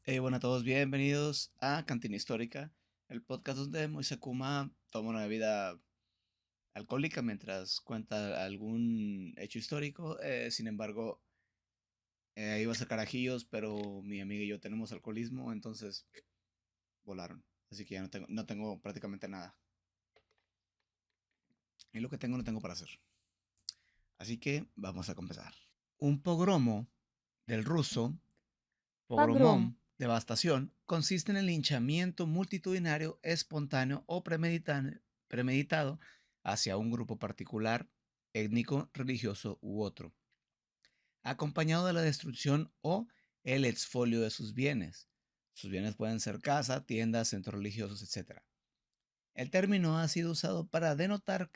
Bueno a todos, bienvenidos a Cantina Histórica, el podcast donde Moise Kuma toma una bebida alcohólica mientras cuenta algún hecho histórico. Sin embargo, iba a ser carajillos, pero mi amiga y yo tenemos alcoholismo, entonces volaron. Así que ya no tengo prácticamente nada. Y lo que tengo no tengo para hacer. Así que vamos a comenzar. Un pogromo del ruso, Pogrom. pogromón, devastación, consiste en el linchamiento multitudinario, espontáneo o premeditado hacia un grupo particular, étnico, religioso u otro, acompañado de la destrucción o el exfolio de sus bienes. Sus bienes pueden ser casa, tiendas, centros religiosos, etc. El término ha sido usado para denotar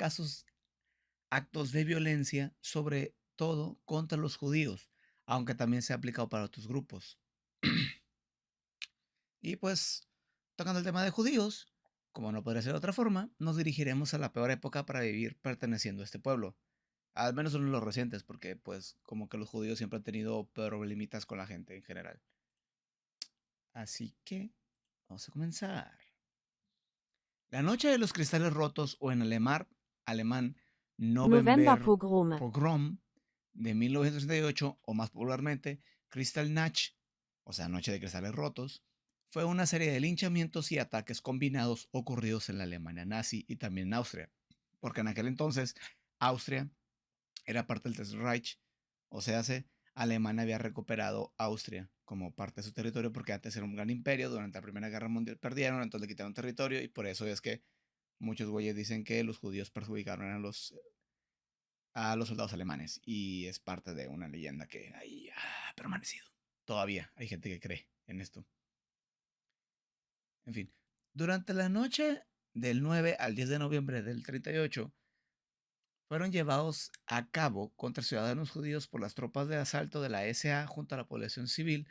actos de violencia, sobre todo contra los judíos, aunque también se ha aplicado para otros grupos. Y pues, tocando el tema de judíos, como no podría ser de otra forma, nos dirigiremos a la peor época para vivir perteneciendo a este pueblo. Al menos uno de los recientes, porque pues como que los judíos siempre han tenido problemitas con la gente en general. Así que, vamos a comenzar. La noche de los cristales rotos, o en alemán November Novemberpogrome. Pogrom de 1968, o más popularmente Kristallnacht, o sea, Noche de Cristales Rotos, fue una serie de linchamientos y ataques combinados ocurridos en la Alemania nazi y también en Austria, porque en aquel entonces Austria era parte del Tercer Reich, o sea, Alemania había recuperado Austria como parte de su territorio porque antes era un gran imperio, durante la Primera Guerra Mundial perdieron, entonces le quitaron territorio y por eso es que muchos güeyes dicen que los judíos perjudicaron a los soldados alemanes y es parte de una leyenda que ahí ha permanecido. Todavía hay gente que cree en esto. En fin, durante la noche del 9 al 10 de noviembre del 38 fueron llevados a cabo contra ciudadanos judíos por las tropas de asalto de la SA junto a la población civil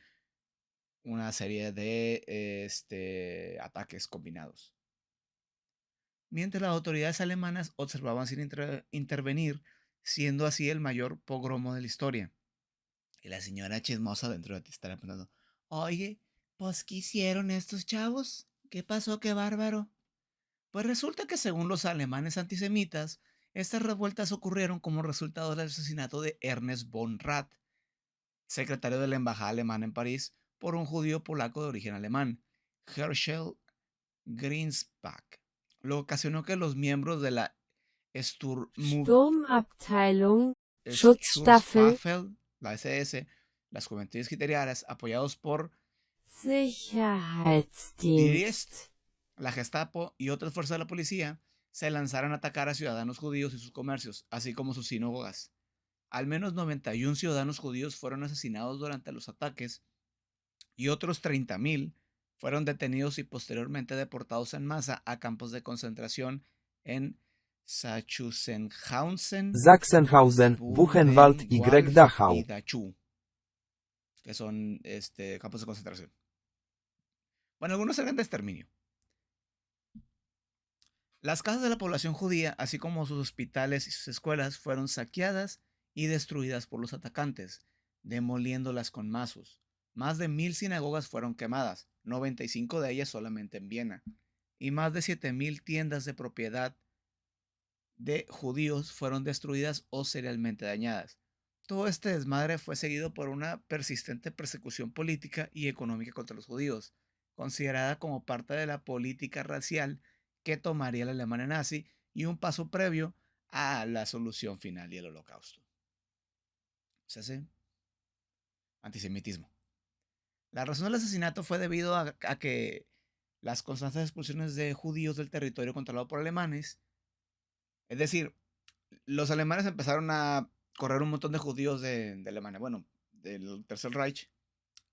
una serie de ataques combinados. Mientras las autoridades alemanas observaban sin intervenir, siendo así el mayor pogromo de la historia. Y la señora chismosa dentro de ti estará pensando, oye, pues ¿qué hicieron estos chavos? ¿Qué pasó? ¡Qué bárbaro! Pues resulta que según los alemanes antisemitas, estas revueltas ocurrieron como resultado del asesinato de Ernest von Rath, secretario de la embajada alemana en París, por un judío polaco de origen alemán, Herschel Greenspak. Lo ocasionó que los miembros de la Sturmabteilung. Schutzstaffel. Schutzstaffel, la SS, las juventudes hitlerianas, apoyados por Die Diest, Sicherheitsdienst. la Gestapo y otras fuerzas de la policía, se lanzaron a atacar a ciudadanos judíos y sus comercios, así como sus sinagogas. Al menos 91 ciudadanos judíos fueron asesinados durante los ataques y otros 30.000 fueron detenidos y posteriormente deportados en masa a campos de concentración en Sachsenhausen, Sachsenhausen, Buchenwald y Buchenwald y Dachau. Dachau, que son campos de concentración. Bueno, algunos eran de exterminio. Las casas de la población judía, así como sus hospitales y sus escuelas, fueron saqueadas y destruidas por los atacantes, demoliéndolas con mazos. Más de 1.000 sinagogas fueron quemadas, 95 de ellas solamente en Viena, y más de 7.000 tiendas de propiedad de judíos fueron destruidas o seriamente dañadas. Todo este desmadre fue seguido por una persistente persecución política y económica contra los judíos, considerada como parte de la política racial que tomaría la Alemania nazi y un paso previo a la solución final y el holocausto. Se hace antisemitismo. La razón del asesinato fue debido a que las constantes expulsiones de judíos del territorio controlado por alemanes, es decir, los alemanes empezaron a correr un montón de judíos de Alemania, bueno, del Tercer Reich,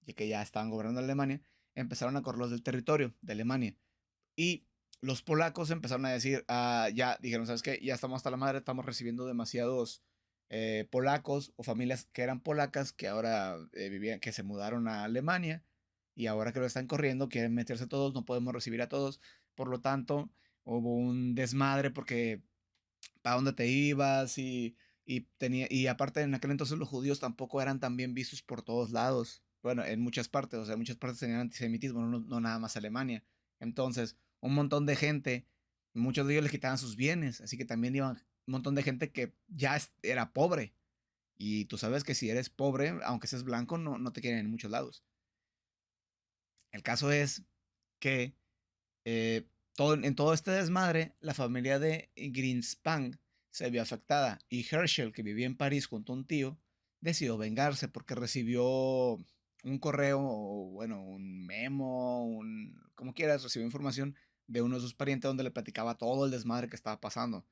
ya que ya estaban gobernando Alemania, empezaron a correrlos del territorio de Alemania. Y los polacos empezaron a decir, ya dijeron, ¿sabes qué? Ya estamos hasta la madre, estamos recibiendo demasiados polacos o familias que eran polacas que ahora vivían, que se mudaron a Alemania y ahora que lo están corriendo, quieren meterse todos, no podemos recibir a todos. Por lo tanto, hubo un desmadre porque para dónde te ibas y aparte en aquel entonces los judíos tampoco eran tan bien vistos por todos lados. bueno, en muchas partes, o sea, muchas partes tenían antisemitismo, no nada más Alemania. Entonces, un montón de gente, muchos de ellos les quitaban sus bienes, así que también iban un montón de gente que ya era pobre. Y tú sabes que si eres pobre, aunque seas blanco, no te quieren en muchos lados. El caso es que en todo este desmadre, la familia de Greenspan se vio afectada y Herschel, que vivía en París junto a un tío, decidió vengarse porque recibió un correo, o bueno, un memo, como quieras, recibió información de uno de sus parientes donde le platicaba todo el desmadre que estaba pasando.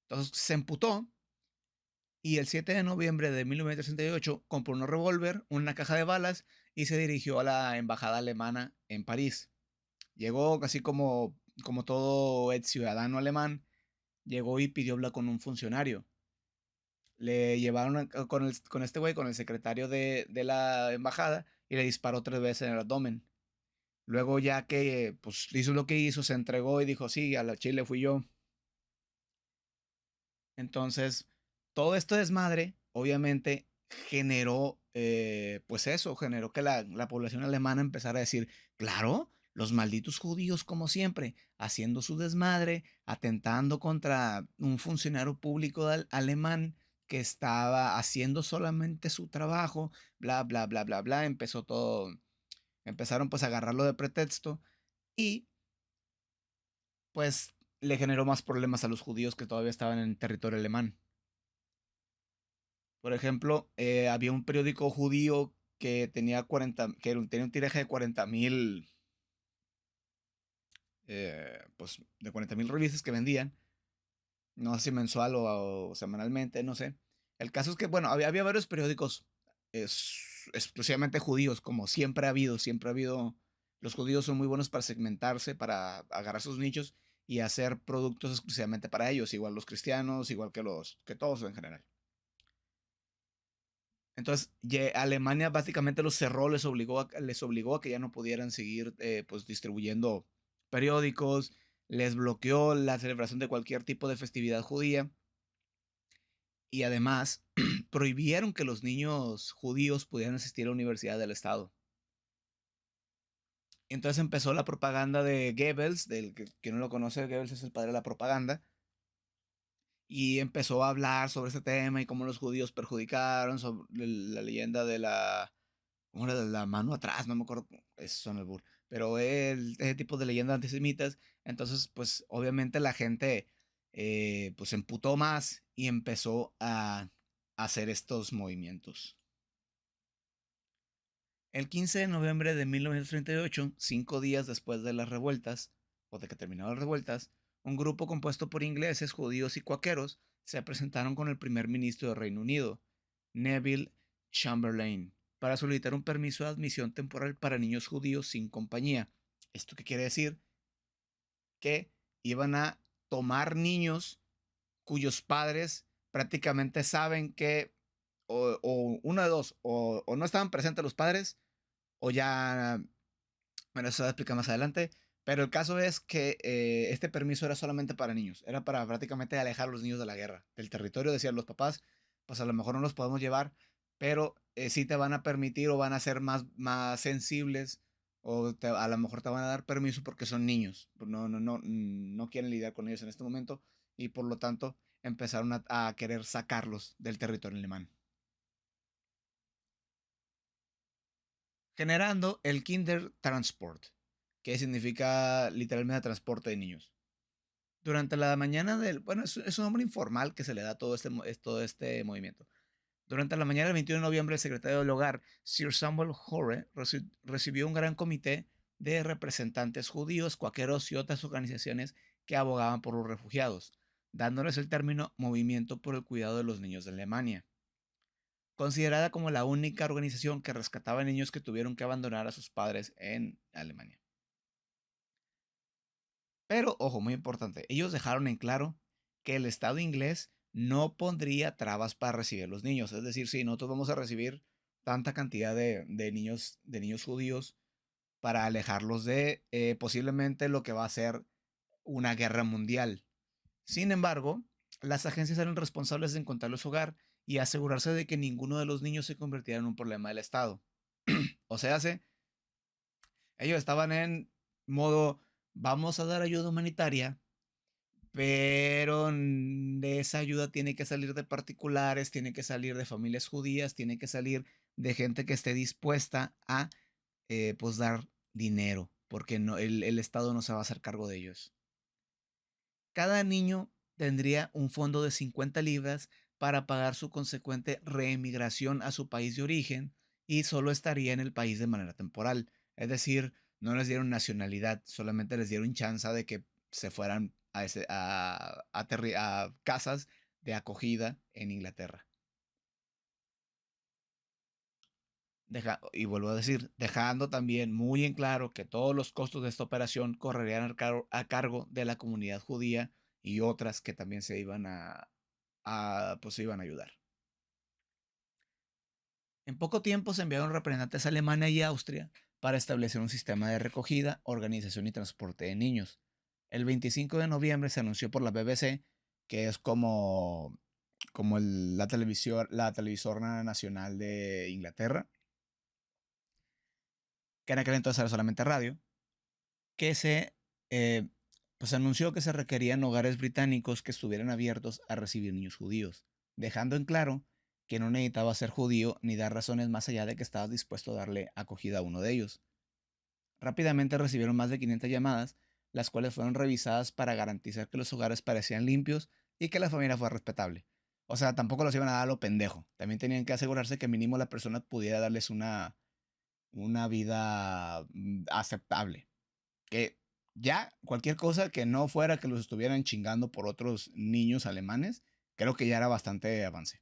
Entonces se emputó y el 7 de noviembre de 1968 compró un revólver, una caja de balas y se dirigió a la embajada alemana en París. Llegó así como todo ex ciudadano alemán, llegó y pidió hablar con un funcionario. Le llevaron con este güey, con el secretario de la embajada, y le disparó 3 veces en el abdomen. Luego ya que pues hizo lo que hizo, se entregó y dijo, sí, a la Chile fui yo. Entonces, todo este desmadre, obviamente, generó, pues eso, generó que la población alemana empezara a decir, claro, los malditos judíos, como siempre, haciendo su desmadre, atentando contra un funcionario público alemán que estaba haciendo solamente su trabajo, bla, bla, bla, bla, bla. Empezó todo, empezaron pues a agarrarlo de pretexto y pues le generó más problemas a los judíos que todavía estaban en territorio alemán. Por ejemplo, había un periódico judío que tenía tenía un tiraje de 40,000, pues de 40,000 revistas que vendían, no sé si mensual o semanalmente, no sé. El caso es que, bueno, había varios periódicos exclusivamente judíos, como siempre ha habido, los judíos son muy buenos para segmentarse, para agarrar sus nichos y hacer productos exclusivamente para ellos, igual los cristianos, igual que todos en general. Entonces, Alemania básicamente los cerró, les obligó a que ya no pudieran seguir pues distribuyendo periódicos, les bloqueó la celebración de cualquier tipo de festividad judía y además prohibieron que los niños judíos pudieran asistir a la Universidad del Estado. Entonces empezó la propaganda de Goebbels, del que no lo conoce, Goebbels es el padre de la propaganda, y empezó a hablar sobre este tema y cómo los judíos perjudicaron, sobre la leyenda de la ¿cómo era? De la mano atrás, no me acuerdo, eso son albur, pero ese tipo de leyendas antisemitas, entonces pues obviamente la gente pues se emputó más y empezó a hacer estos movimientos. El 15 de noviembre de 1938, 5 días después de las revueltas, o de que terminaron las revueltas, un grupo compuesto por ingleses, judíos y cuáqueros se presentaron con el primer ministro del Reino Unido, Neville Chamberlain, para solicitar un permiso de admisión temporal para niños judíos sin compañía. ¿Esto qué quiere decir? Que iban a tomar niños cuyos padres prácticamente saben que, o una de dos, o no estaban presentes los padres, o ya, bueno, eso se va a explicar más adelante, pero el caso es que este permiso era solamente para niños, era para prácticamente alejar a los niños de la guerra, del territorio, decían los papás, pues a lo mejor no los podemos llevar, pero sí te van a permitir o van a ser más sensibles o a lo mejor te van a dar permiso porque son niños, no quieren lidiar con ellos en este momento y por lo tanto empezaron a querer sacarlos del territorio alemán, generando el Kindertransport, que significa literalmente transporte de niños. Durante la mañana bueno, es un nombre informal que se le da a todo este movimiento. Durante la mañana del 21 de noviembre, el secretario del Hogar, Sir Samuel Hoare, recibió un gran comité de representantes judíos, cuáqueros y otras organizaciones que abogaban por los refugiados, dándoles el término Movimiento por el Cuidado de los Niños de Alemania, considerada como la única organización que rescataba niños que tuvieron que abandonar a sus padres en Alemania. Pero, ojo, muy importante, ellos dejaron en claro que el Estado inglés no pondría trabas para recibir a los niños. Es decir, si nosotros vamos a recibir tanta cantidad de niños judíos para alejarlos de posiblemente lo que va a ser una guerra mundial. Sin embargo, las agencias eran responsables de encontrarles hogar y asegurarse de que ninguno de los niños se convirtiera en un problema del Estado. O sea, ellos estaban en modo, vamos a dar ayuda humanitaria, pero esa ayuda tiene que salir de particulares, tiene que salir de familias judías, tiene que salir de gente que esté dispuesta a pues dar dinero, porque no, el Estado no se va a hacer cargo de ellos. Cada niño tendría un fondo de 50 libras para pagar su consecuente reemigración a su país de origen y solo estaría en el país de manera temporal. Es decir, no les dieron nacionalidad, solamente les dieron chance de que se fueran a casas de acogida en Inglaterra. Y vuelvo a decir, dejando también muy en claro que todos los costos de esta operación correrían a cargo de la comunidad judía y otras que también se iban pues se iban a ayudar. En poco tiempo se enviaron representantes a Alemania y Austria para establecer un sistema de recogida, organización y transporte de niños. El 25 de noviembre se anunció por la BBC, que es como la televisora nacional de Inglaterra, que en aquel entonces era solamente radio, que eh, pues anunció que se requerían hogares británicos que estuvieran abiertos a recibir niños judíos, dejando en claro que no necesitaba ser judío ni dar razones más allá de que estabas dispuesto a darle acogida a uno de ellos. Rápidamente recibieron más de 500 llamadas, las cuales fueron revisadas para garantizar que los hogares parecían limpios y que la familia fuera respetable. O sea, tampoco los iban a dar a lo pendejo. También tenían que asegurarse que mínimo la persona pudiera darles una vida aceptable. Que ya cualquier cosa que no fuera que los estuvieran chingando por otros niños alemanes, creo que ya era bastante avance.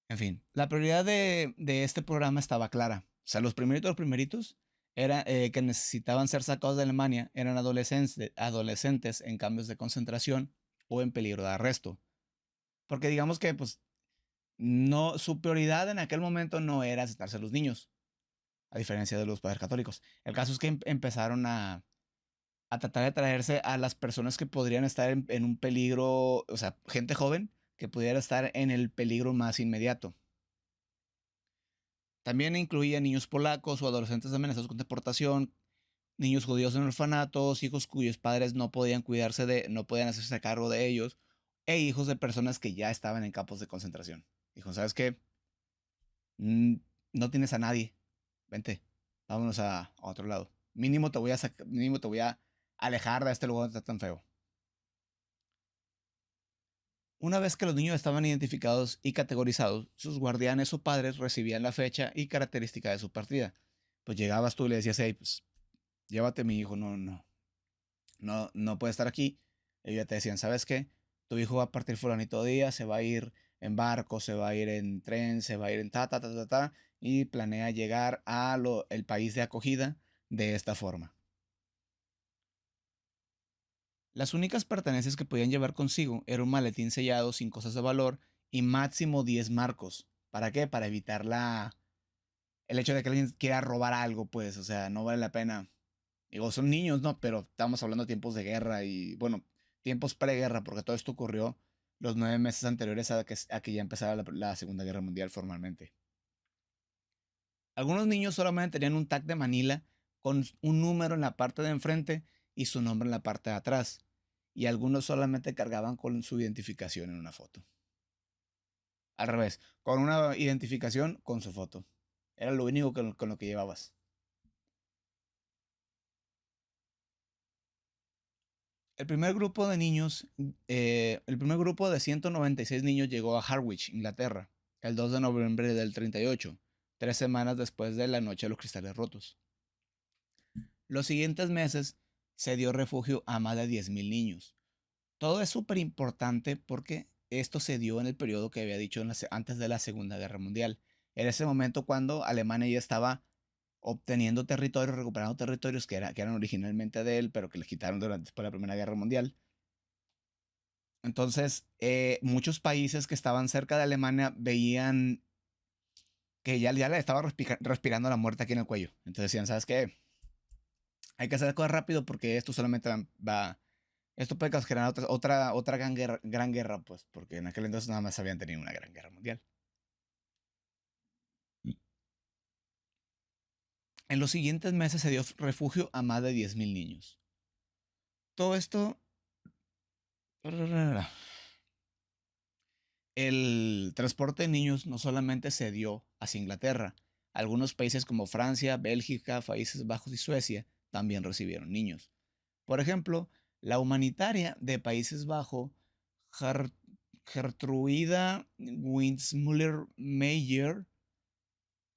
En fin, la prioridad de este programa estaba clara. O sea, los primeritos era que necesitaban ser sacados de Alemania eran adolescentes en cambios de concentración o en peligro de arresto. Porque digamos que pues no, su prioridad en aquel momento no era aceptarse a los niños, a diferencia de los padres católicos. El caso es que empezaron a tratar de traerse a las personas que podrían estar en un peligro, o sea, gente joven que pudiera estar en el peligro más inmediato. También incluía niños polacos o adolescentes amenazados con deportación, niños judíos en orfanatos, hijos cuyos padres no podían hacerse cargo de ellos, e hijos de personas que ya estaban en campos de concentración. Dijo, ¿sabes qué? Mm, no tienes a nadie. Vente, vámonos a otro lado. Mínimo te voy a alejar de este lugar donde está tan feo. Una vez que los niños estaban identificados y categorizados, sus guardianes o padres recibían la fecha y característica de su partida. Pues llegabas tú y le decías, hey, pues llévate a mi hijo, no puede estar aquí. Ellos ya te decían, ¿sabes qué? Tu hijo va a partir fulanito día, se va a ir en barco, se va a ir en tren, se va a ir en ta, y planea llegar el país de acogida de esta forma. Las únicas pertenencias que podían llevar consigo era un maletín sellado sin cosas de valor y máximo 10 marcos. ¿Para qué? Para evitar el hecho de que alguien quiera robar algo, pues, o sea, no vale la pena. Digo, son niños, ¿no? Pero estamos hablando de tiempos de guerra y, bueno, tiempos preguerra, porque todo esto ocurrió los 9 meses anteriores a que ya empezara la Segunda Guerra Mundial formalmente. Algunos niños solamente tenían un tag de Manila con un número en la parte de enfrente y su nombre en la parte de atrás. Y algunos solamente cargaban con su identificación en una foto. Al revés, con una identificación con su foto. Era lo único con lo que llevabas. El primer grupo de niños, el primer grupo de 196 niños llegó a Harwich, Inglaterra, el 2 de noviembre del 38, 3 semanas después de la Noche de los Cristales Rotos. Los siguientes meses se dio refugio a más de 10.000 niños. Todo es súper importante porque esto se dio en el periodo que había dicho antes de la Segunda Guerra Mundial. Era ese momento cuando Alemania ya estaba obteniendo territorios, recuperando territorios que eran originalmente de él, pero que les quitaron después de la Primera Guerra Mundial. Entonces, muchos países que estaban cerca de Alemania veían que ya le estaba respirando la muerte aquí en el cuello. Entonces decían, ¿sabes qué? Hay que hacer cosas rápido porque esto solamente esto puede generar otra gran guerra, pues, porque en aquel entonces nada más habían tenido una gran guerra mundial. En los siguientes meses se dio refugio a más de 10,000 niños. Todo esto, el transporte de niños no solamente se dio hacia Inglaterra. Algunos países como Francia, Bélgica, Países Bajos y Suecia también recibieron niños. Por ejemplo, la humanitaria de Países Bajos, Gertruida Winsmuller Meyer,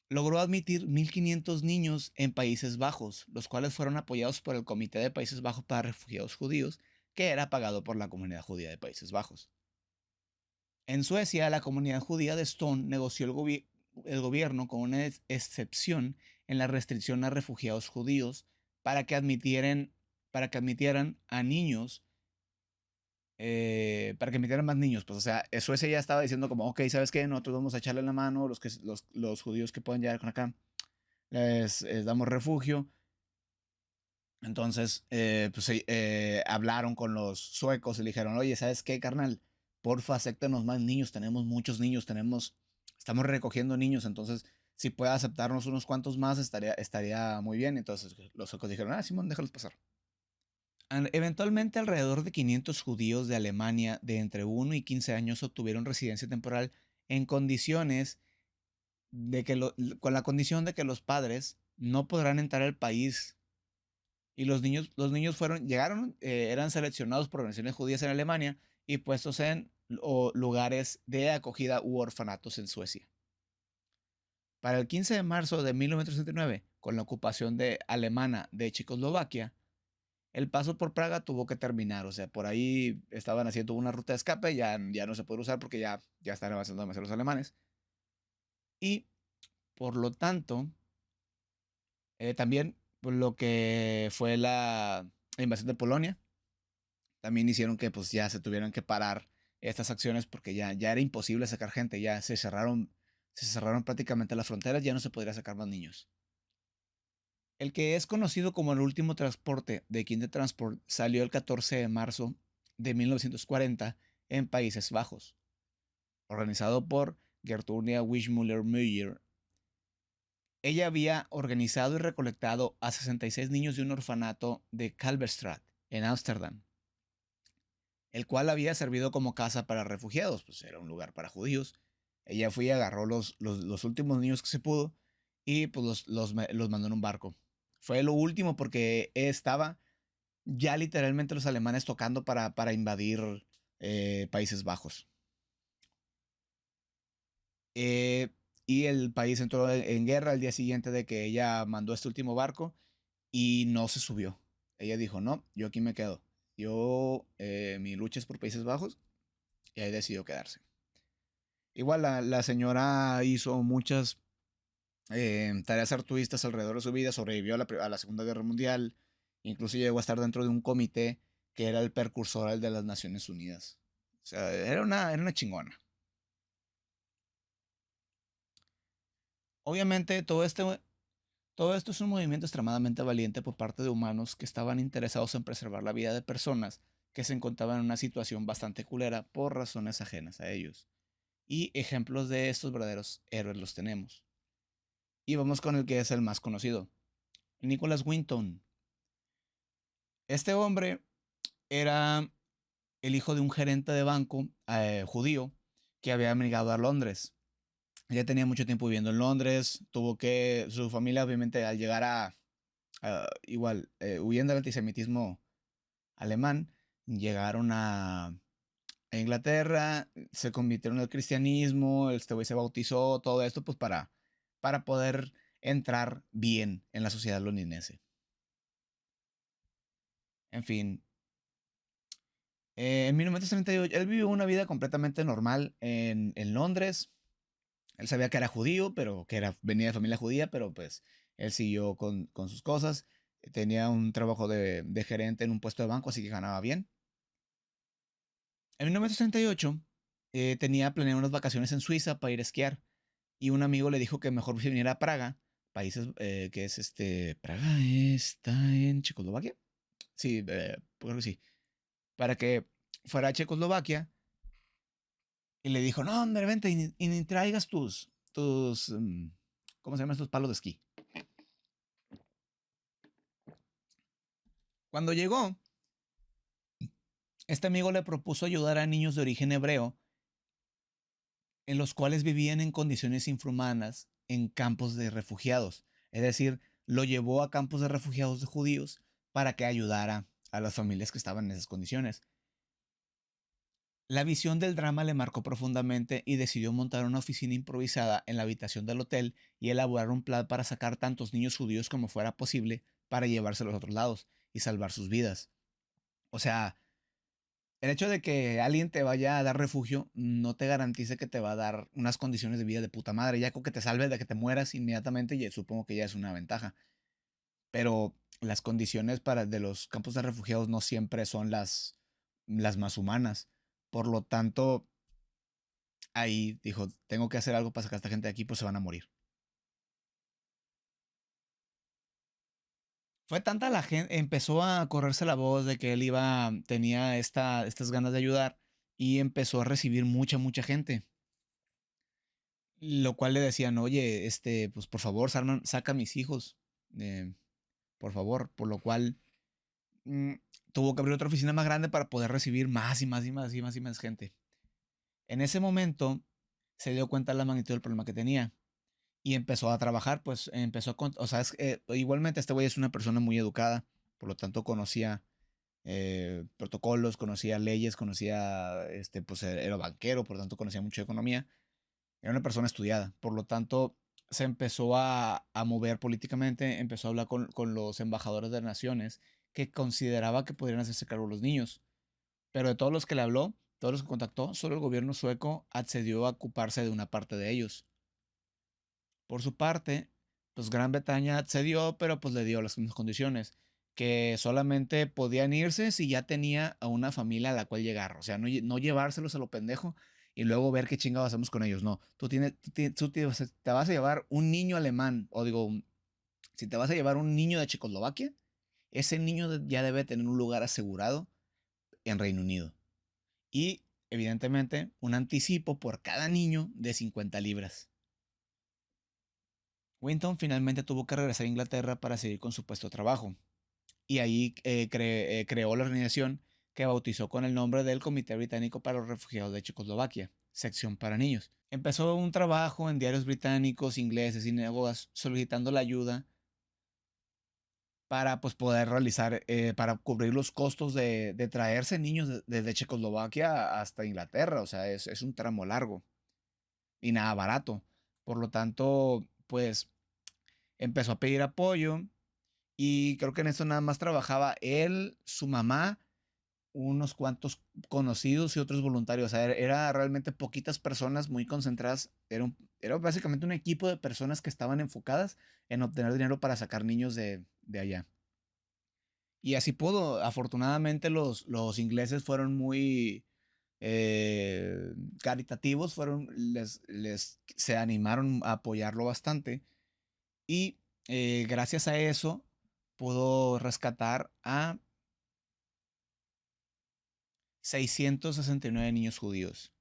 logró admitir 1.500 niños en Países Bajos, los cuales fueron apoyados por el Comité de Países Bajos para Refugiados Judíos, que era pagado por la comunidad judía de Países Bajos. En Suecia, la comunidad judía de Stone negoció el gobierno con una excepción en la restricción a refugiados judíos para que admitieran a niños, para que admitieran más niños. Pues, o sea, Suecia ya estaba diciendo como, ok, ¿sabes qué? Nosotros vamos a echarle la mano, los judíos que puedan llegar con acá, les damos refugio. Entonces, pues hablaron con los suecos y le dijeron, oye, ¿sabes qué, carnal? Porfa, acéptenos más niños, tenemos muchos niños, estamos recogiendo niños, entonces, si puede aceptarnos unos cuantos más, estaría muy bien. Entonces, los suecos dijeron, Simón, déjalos pasar. Eventualmente, alrededor de 500 judíos de Alemania de entre 1 y 15 años obtuvieron residencia temporal en condiciones con la condición de que los padres no podrán entrar al país. Y los niños eran seleccionados por organizaciones judías en Alemania y puestos en lugares de acogida u orfanatos en Suecia. Para el 15 de marzo de 1969, con la ocupación alemana de Checoslovaquia, el paso por Praga tuvo que terminar. O sea, por ahí estaban haciendo una ruta de escape, ya no se puede usar porque ya están avanzando demasiado los alemanes. Y por lo tanto, también pues, lo que fue la invasión de Polonia, también hicieron que pues ya se tuvieran que parar estas acciones porque ya era imposible sacar gente, ya se cerraron prácticamente las fronteras, ya no se podría sacar más niños. El que es conocido como el último transporte de Kinder Transport salió el 14 de marzo de 1940 en Países Bajos, organizado por Gertrudia Wiesmuller-Müller. Ella había organizado y recolectado a 66 niños de un orfanato de Kalverstraat, en Ámsterdam, el cual había servido como casa para refugiados, pues era un lugar para judíos. Ella fue y agarró los últimos niños que se pudo y pues los mandó en un barco. Fue lo último porque estaba ya literalmente los alemanes tocando para invadir Países Bajos. Eh, y el país entró en guerra el día siguiente de que ella mandó este último barco y no se subió. Ella dijo, no, yo aquí me quedo. Mi lucha es por Países Bajos y ahí decidió quedarse. Igual la señora hizo muchas tareas altruistas alrededor de su vida, sobrevivió a la Segunda Guerra Mundial, incluso llegó a estar dentro de un comité que era el precursor de las Naciones Unidas. O sea, era una chingona. Obviamente, todo esto es un movimiento extremadamente valiente por parte de humanos que estaban interesados en preservar la vida de personas que se encontraban en una situación bastante culera por razones ajenas a ellos. Y ejemplos de estos verdaderos héroes los tenemos. Y vamos con el que es el más conocido, Nicholas Winton. Este hombre era el hijo de un gerente de banco judío que había emigrado a Londres. Ya tenía mucho tiempo viviendo en Londres, su familia obviamente al llegar igual, huyendo del antisemitismo alemán, llegaron a Inglaterra, se convirtieron al cristianismo, este güey se bautizó, todo esto pues para poder entrar bien en la sociedad londinense. En fin, en 1938 él vivió una vida completamente normal en Londres. Él sabía que era judío, pero venía de familia judía, pero pues él siguió con sus cosas. Tenía un trabajo de gerente en un puesto de banco, así que ganaba bien. En 1938 tenía planeado unas vacaciones en Suiza para ir a esquiar y un amigo le dijo que mejor se viniera a Praga, países que es Praga está en Checoslovaquia. Sí, creo que sí. Para que fuera a Checoslovaquia y le dijo, no, hombre, vente y ni traigas ¿cómo se llaman estos palos de esquí? Cuando llegó, este amigo le propuso ayudar a niños de origen hebreo en los cuales vivían en condiciones infrahumanas en campos de refugiados. Es decir, lo llevó a campos de refugiados de judíos para que ayudara a las familias que estaban en esas condiciones. La visión del drama le marcó profundamente y decidió montar una oficina improvisada en la habitación del hotel y elaborar un plan para sacar tantos niños judíos como fuera posible para llevárselos a otros lados y salvar sus vidas. O sea, el hecho de que alguien te vaya a dar refugio no te garantiza que te va a dar unas condiciones de vida de puta madre. Ya con que te salve de que te mueras inmediatamente, supongo que ya es una ventaja. Pero las condiciones de los campos de refugiados no siempre son las más humanas. Por lo tanto, ahí dijo, tengo que hacer algo para sacar a esta gente de aquí, pues se van a morir. Fue tanta la gente, empezó a correrse la voz de que él tenía estas ganas de ayudar y empezó a recibir mucha gente. Lo cual le decían, oye, pues por favor, saca a mis hijos, eh, por favor. Por lo cual mm, tuvo que abrir otra oficina más grande para poder recibir más y más y más y más y más gente. En ese momento se dio cuenta de la magnitud del problema que tenía y empezó a trabajar, pues o sea, igualmente este güey es una persona muy educada, por lo tanto conocía protocolos, conocía leyes, conocía, pues era banquero, por lo tanto conocía mucho de economía. Era una persona estudiada, por lo tanto se empezó a mover políticamente, empezó a hablar con los embajadores de naciones que consideraba que podrían hacerse cargo de los niños. Pero de todos los que le habló, todos los que contactó, solo el gobierno sueco accedió a ocuparse de una parte de ellos. Por su parte, pues Gran Bretaña accedió, pero pues le dio las mismas condiciones, que solamente podían irse si ya tenía a una familia a la cual llegar, o sea, no llevárselos a lo pendejo y luego ver qué chingados hacemos con ellos, no, te vas a llevar un niño alemán, o digo, si te vas a llevar un niño de Checoslovaquia, ese niño ya debe tener un lugar asegurado en Reino Unido. Y, evidentemente, un anticipo por cada niño de 50 libras. Winton finalmente tuvo que regresar a Inglaterra para seguir con su puesto de trabajo, y ahí creó la organización que bautizó con el nombre del Comité Británico para los Refugiados de Checoslovaquia, sección para niños. Empezó un trabajo en diarios británicos, ingleses y sinagogas solicitando la ayuda para pues, poder realizar, para cubrir los costos de traerse niños desde Checoslovaquia hasta Inglaterra. O sea, es un tramo largo y nada barato. Por lo tanto, pues empezó a pedir apoyo y creo que en eso nada más trabajaba él, su mamá, unos cuantos conocidos y otros voluntarios. O sea, era realmente poquitas personas muy concentradas. Era básicamente un equipo de personas que estaban enfocadas en obtener dinero para sacar niños de allá. Y así pudo. Afortunadamente los ingleses fueron muy caritativos, se animaron a apoyarlo bastante. Y gracias a eso pudo rescatar a 669 niños judíos.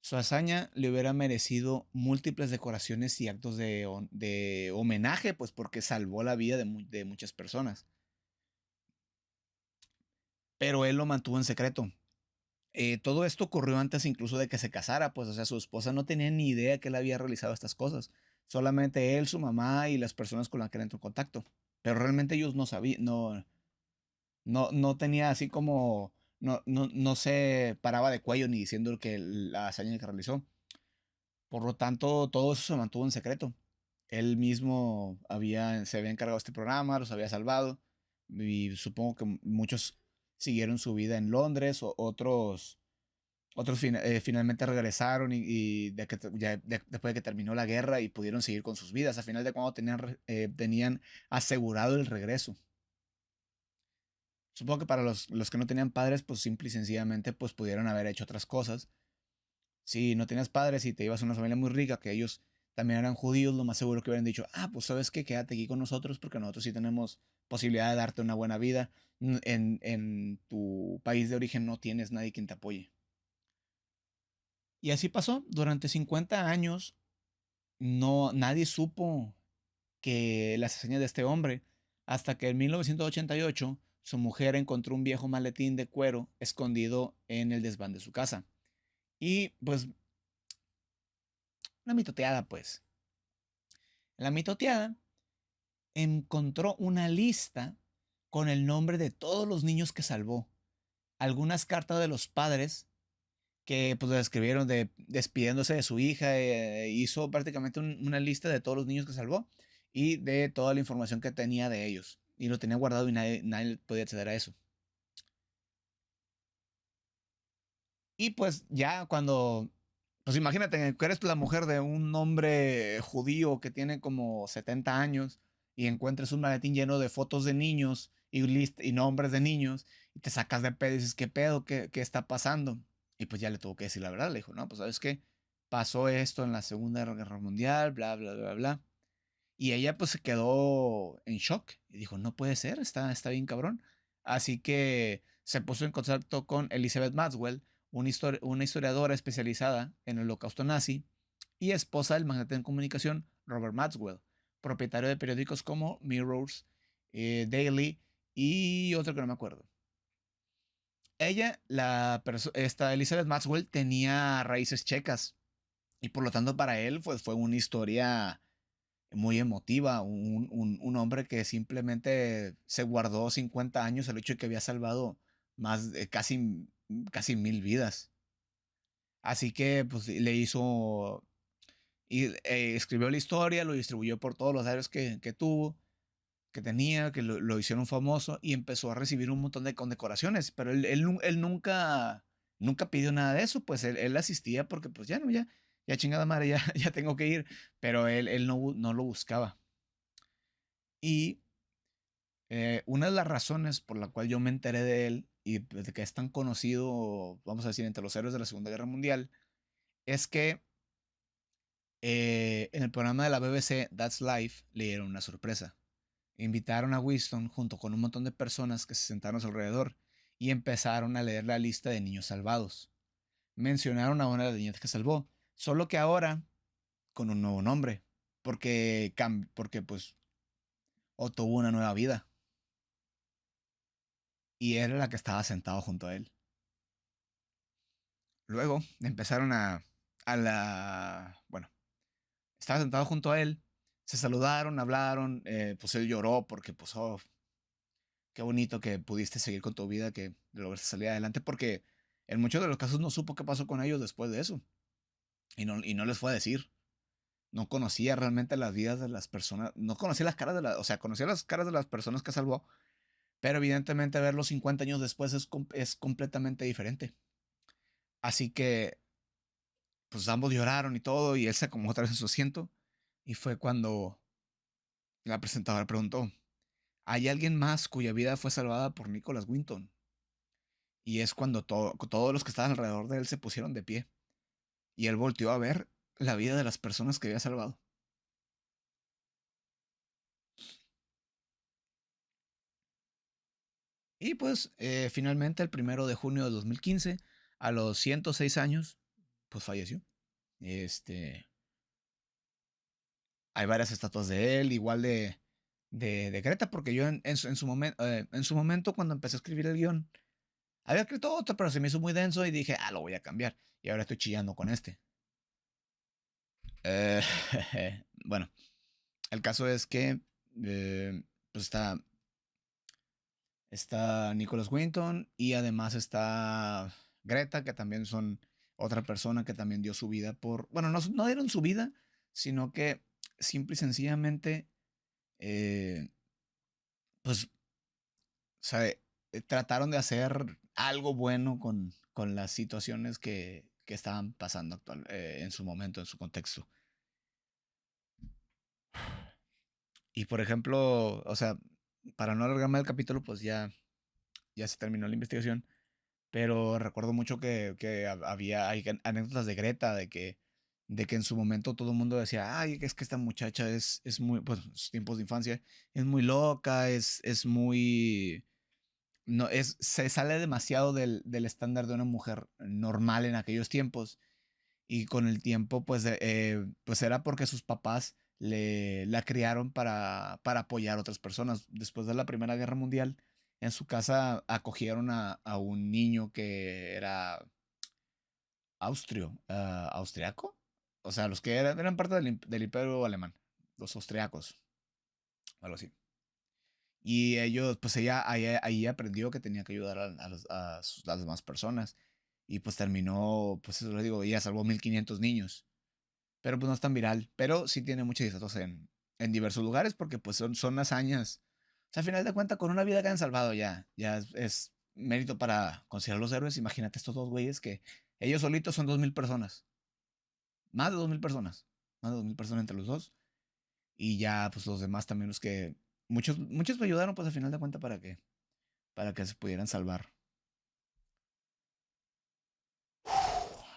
Su hazaña le hubiera merecido múltiples decoraciones y actos de homenaje, pues porque salvó la vida de muchas personas. Pero él lo mantuvo en secreto. Todo esto ocurrió antes incluso de que se casara, pues, o sea, su esposa no tenía ni idea que él había realizado estas cosas. Solamente él, su mamá y las personas con las que él entró en contacto. Pero realmente ellos no sabían, no tenía así como, no se paraba de cuello ni diciendo que la hazaña que realizó. Por lo tanto, todo eso se mantuvo en secreto. Él mismo se había encargado de este programa, los había salvado. Y supongo que muchos siguieron su vida en Londres, o otros finalmente regresaron después de que terminó la guerra y pudieron seguir con sus vidas. A final de cuando tenían asegurado el regreso. Supongo que para los que no tenían padres, pues simple y sencillamente, pues pudieron haber hecho otras cosas. Si no tenías padres y te ibas a una familia muy rica, que ellos también eran judíos, lo más seguro que hubieran dicho, pues sabes qué, quédate aquí con nosotros porque nosotros sí tenemos posibilidad de darte una buena vida. En tu país de origen no tienes nadie quien te apoye. Y así pasó. Durante 50 años, nadie supo que las hazañas de este hombre, hasta que en 1988 su mujer encontró un viejo maletín de cuero escondido en el desván de su casa. Y pues, una mitoteada, pues. La mitoteada encontró una lista con el nombre de todos los niños que salvó. Algunas cartas de los padres que pues lo escribieron despidiéndose de su hija. Hizo prácticamente una lista de todos los niños que salvó y de toda la información que tenía de ellos. Y lo tenía guardado y nadie podía acceder a eso. Y pues ya cuando, pues imagínate que eres la mujer de un hombre judío que tiene como 70 años y encuentres un maletín lleno de fotos de niños y nombres de niños y te sacas de pedo y dices, ¿qué pedo? ¿Qué está pasando? Y pues ya le tuvo que decir la verdad. Le dijo, no, pues sabes qué, pasó esto en la Segunda Guerra Mundial, bla, bla, bla, bla. Y ella pues se quedó en shock y dijo, no puede ser, está bien cabrón. Así que se puso en contacto con Elizabeth Maxwell, una historiadora especializada en el holocausto nazi y esposa del magnate en comunicación Robert Maxwell, propietario de periódicos como Mirrors, Daily y otro que no me acuerdo. Ella, esta Elizabeth Maxwell, tenía raíces checas y por lo tanto para él pues, fue una historia muy emotiva, un hombre que simplemente se guardó 50 años el hecho de que había salvado más de casi 1000 vidas. Así que pues le hizo, y escribió la historia, lo distribuyó por todos los diarios que tuvo, que tenía, que lo hicieron famoso y empezó a recibir un montón de condecoraciones, pero él nunca pidió nada de eso, pues él asistía porque pues ya no, ya chingada madre, ya, ya tengo que ir, pero él no lo buscaba. Y una de las razones por la cual yo me enteré de él y de que es tan conocido, vamos a decir, entre los héroes de la Segunda Guerra Mundial, es que en el programa de la BBC That's Life le dieron una sorpresa. Invitaron a Winston junto con un montón de personas que se sentaron a su alrededor y empezaron a leer la lista de niños salvados. Mencionaron a una de las niñas que salvó, solo que ahora con un nuevo nombre, porque pues obtuvo una nueva vida y era la que estaba sentado junto a él. Luego empezaron bueno, estaba sentado junto a él, se saludaron, hablaron, pues él lloró porque pues, oh, qué bonito que pudiste seguir con tu vida, que lograste salir adelante, porque en muchos de los casos no supo qué pasó con ellos después de eso. Y no les fue a decir. No conocía realmente las vidas de las personas, no conocía las caras o sea, conocía las caras de las personas que salvó, pero evidentemente verlos 50 años después es completamente diferente. Así que, pues ambos lloraron y todo, y él se acomodó otra vez en su asiento, y fue cuando la presentadora preguntó, ¿hay alguien más cuya vida fue salvada por Nicholas Winton? Y es cuando todos los que estaban alrededor de él se pusieron de pie. Y él volteó a ver la vida de las personas que había salvado. Y pues finalmente el 1 de junio de 2015, a los 106 años, pues falleció. Este, hay varias estatuas de él, igual de Greta, porque yo en su momento cuando empecé a escribir el guión, había escrito otro, pero se me hizo muy denso y dije, lo voy a cambiar. Y ahora estoy chillando con este. Eh, bueno, el caso es que pues está Nicholas Winton y además está Greta, que también son otra persona que también dio su vida bueno, no dieron su vida, sino que simple y sencillamente, eh, pues, o sea, trataron de hacer algo bueno con las situaciones que estaban pasando en su momento, en su contexto. Y por ejemplo, o sea, para no alargarme el capítulo, pues ya se terminó la investigación. Pero recuerdo mucho que hay anécdotas de Greta, de que en su momento todo el mundo decía, ay, es que esta muchacha es muy, pues, sus tiempos de infancia, es muy loca, es muy, no, se sale demasiado del estándar de una mujer normal en aquellos tiempos. Y con el tiempo, pues era porque sus papás la criaron para apoyar a otras personas. Después de la Primera Guerra Mundial, En su casa acogieron a un niño que era austriaco. O sea, los que eran parte del imperio alemán, los austriacos, algo así. Y ellos, pues ella ahí aprendió que tenía que ayudar las demás personas. Y pues terminó, pues eso le digo, ella salvó 1500 niños. Pero pues no es tan viral. Pero sí tiene muchos datos en diversos lugares porque pues son hazañas. O sea, al final de cuentas, con una vida que han salvado ya es mérito para considerar los héroes. Imagínate estos dos güeyes que ellos solitos son 2000 personas. Más de 2000 personas. Más de 2000 personas entre los dos. Y ya, pues los demás también, los que. Muchos me ayudaron, pues al final de cuentas, para que se pudieran salvar.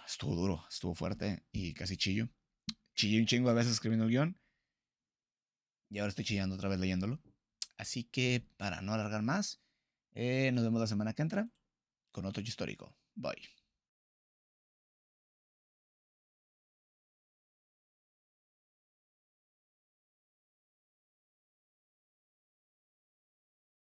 Estuvo duro, estuvo fuerte y casi chillo. Chillé un chingo a veces escribiendo el guión. Y ahora estoy chillando otra vez leyéndolo. Así que, para no alargar más, nos vemos la semana que entra con otro histórico. Bye.